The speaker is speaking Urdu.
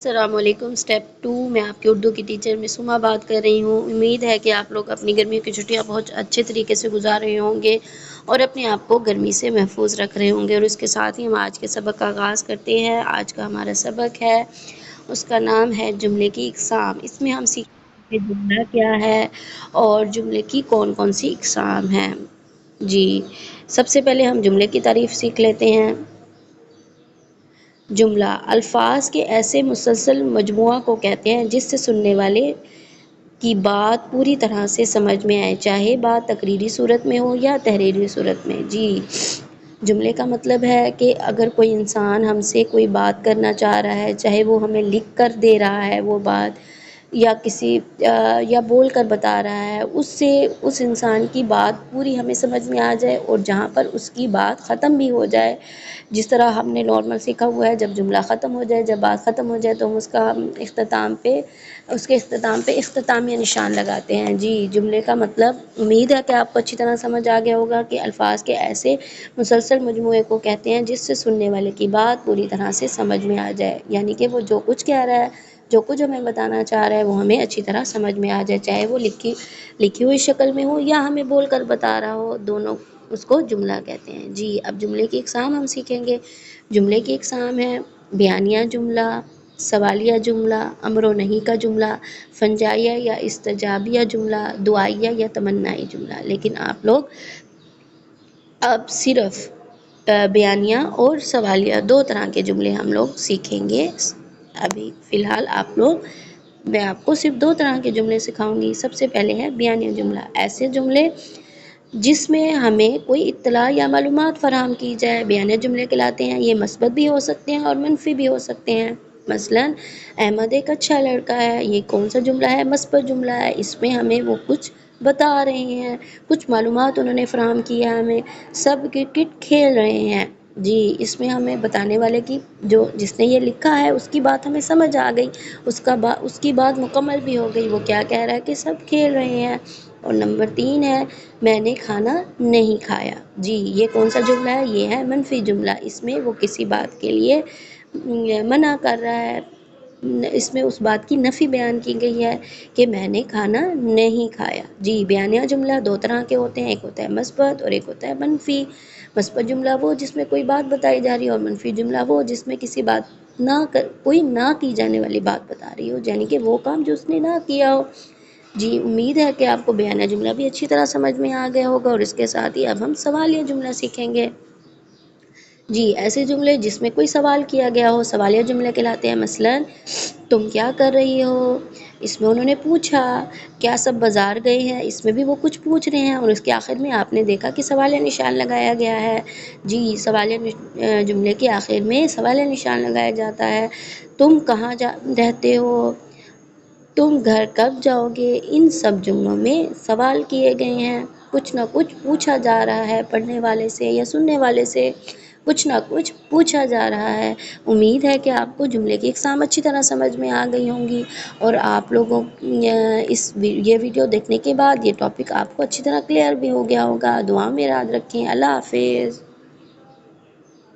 السلام علیکم۔ اسٹیپ 2 میں آپ کی اردو کی ٹیچر مسمہ بات کر رہی ہوں۔ امید ہے کہ آپ لوگ اپنی گرمیوں کی چھٹیاں بہت اچھے طریقے سے گزار رہے ہوں گے اور اپنے آپ کو گرمی سے محفوظ رکھ رہے ہوں گے، اور اس کے ساتھ ہی ہم آج کے سبق کا آغاز کرتے ہیں۔ آج کا ہمارا سبق ہے، اس کا نام ہے جملے کی اقسام۔ اس میں ہم سیکھیں گے جملہ کیا ہے اور جملے کی کون کون سی اقسام ہیں۔ جی، سب سے پہلے ہم جملے کی تعریف سیکھ لیتے ہیں۔ جملہ الفاظ کے ایسے مسلسل مجموعہ کو کہتے ہیں جس سے سننے والے کی بات پوری طرح سے سمجھ میں آئے، چاہے بات تقریری صورت میں ہو یا تحریری صورت میں۔ جی، جملے کا مطلب ہے کہ اگر کوئی انسان ہم سے کوئی بات کرنا چاہ رہا ہے، چاہے وہ ہمیں لکھ کر دے رہا ہے وہ بات، یا یا بول کر بتا رہا ہے، اس سے اس انسان کی بات پوری ہمیں سمجھ میں آ جائے اور جہاں پر اس کی بات ختم بھی ہو جائے، جس طرح ہم نے نارمل سیکھا ہوا ہے، جب جملہ ختم ہو جائے، جب بات ختم ہو جائے تو ہم اس کے اختتام پہ اختتامیہ نشان لگاتے ہیں۔ جی، جملے کا مطلب امید ہے کہ آپ کو اچھی طرح سمجھ آ گیا ہوگا کہ الفاظ کے ایسے مسلسل مجموعے کو کہتے ہیں جس سے سننے والے کی بات پوری طرح سے سمجھ میں آ جائے، یعنی کہ وہ جو کچھ کہہ رہا ہے، جو کچھ ہمیں بتانا چاہ رہا ہے، وہ ہمیں اچھی طرح سمجھ میں آ جائے، چاہے وہ لکھی ہوئی شکل میں ہو یا ہمیں بول کر بتا رہا ہو، دونوں اس کو جملہ کہتے ہیں۔ جی، اب جملے کی اقسام ہم سیکھیں گے۔ جملے کی اقسام ہے بیانیہ جملہ، سوالیہ جملہ، امر و نہی کا جملہ، فنجائیہ یا استجابیہ جملہ، دعائیہ یا تمنائی جملہ۔ لیکن آپ لوگ اب صرف بیانیہ اور سوالیہ دو طرح کے جملے ہم لوگ سیکھیں گے۔ ابھی فی الحال میں آپ کو صرف دو طرح کے جملے سکھاؤں گی۔ سب سے پہلے ہے بیانیہ جملہ، ایسے جملے جس میں ہمیں کوئی اطلاع یا معلومات فراہم کی جائے، بیانیہ جملے کہلاتے ہیں۔ یہ مثبت بھی ہو سکتے ہیں اور منفی بھی ہو سکتے ہیں۔ مثلاً احمد ایک اچھا لڑکا ہے، یہ کون سا جملہ ہے؟ مثبت جملہ ہے۔ اس میں ہمیں وہ کچھ بتا رہے ہیں، کچھ معلومات انہوں نے فراہم کیا ہمیں، سب کرکٹ کھیل رہے ہیں۔ جی، اس میں ہمیں بتانے والے کی جس نے یہ لکھا ہے اس کی بات ہمیں سمجھ آ گئی، اس کی بات مکمل بھی ہو گئی، وہ کیا کہہ رہا ہے کہ سب کھیل رہے ہیں۔ اور نمبر 3 ہے میں نے کھانا نہیں کھایا۔ جی، یہ کون سا جملہ ہے؟ یہ ہے منفی جملہ۔ اس میں وہ کسی بات کے لیے منع کر رہا ہے، اس میں اس بات کی نفی بیان کی گئی ہے کہ میں نے کھانا نہیں کھایا۔ جی، بیانیہ جملہ دو طرح کے ہوتے ہیں، ایک ہوتا ہے مثبت اور ایک ہوتا ہے منفی۔ مثبت جملہ وہ جس میں کوئی بات بتائی جا رہی ہے، اور منفی جملہ وہ جس میں کوئی نہ کی جانے والی بات بتا رہی ہو، یعنی کہ وہ کام جو اس نے نہ کیا ہو۔ جی، امید ہے کہ آپ کو بیانیہ جملہ بھی اچھی طرح سمجھ میں آ گیا ہوگا، اور اس کے ساتھ ہی اب ہم سوالیہ جملہ سیکھیں گے۔ جی، ایسے جملے جس میں کوئی سوال کیا گیا ہو سوالیہ جملے کہلاتے ہیں۔ مثلاً تم کیا کر رہی ہو؟ اس میں انہوں نے پوچھا کیا سب بازار گئے ہیں، اس میں بھی وہ کچھ پوچھ رہے ہیں، اور اس کے آخر میں آپ نے دیکھا کہ سوالیہ نشان لگایا گیا ہے۔ جی، سوالیہ جملے کے آخر میں سوالیہ نشان لگایا جاتا ہے۔ تم کہاں رہتے ہو؟ تم گھر کب جاؤ گے؟ ان سب جملوں میں سوال کیے گئے ہیں، کچھ نہ کچھ پوچھا جا رہا ہے، پڑھنے والے سے یا سننے والے سے کچھ نہ کچھ پوچھا جا رہا ہے۔ امید ہے کہ آپ کو جملے کی اقسام اچھی طرح سمجھ میں آ گئی ہوں گی، اور آپ لوگوں یہ ویڈیو دیکھنے کے بعد یہ ٹاپک آپ کو اچھی طرح کلیئر بھی ہو گیا ہوگا۔ دعا میں یاد رکھیں۔ اللہ حافظ۔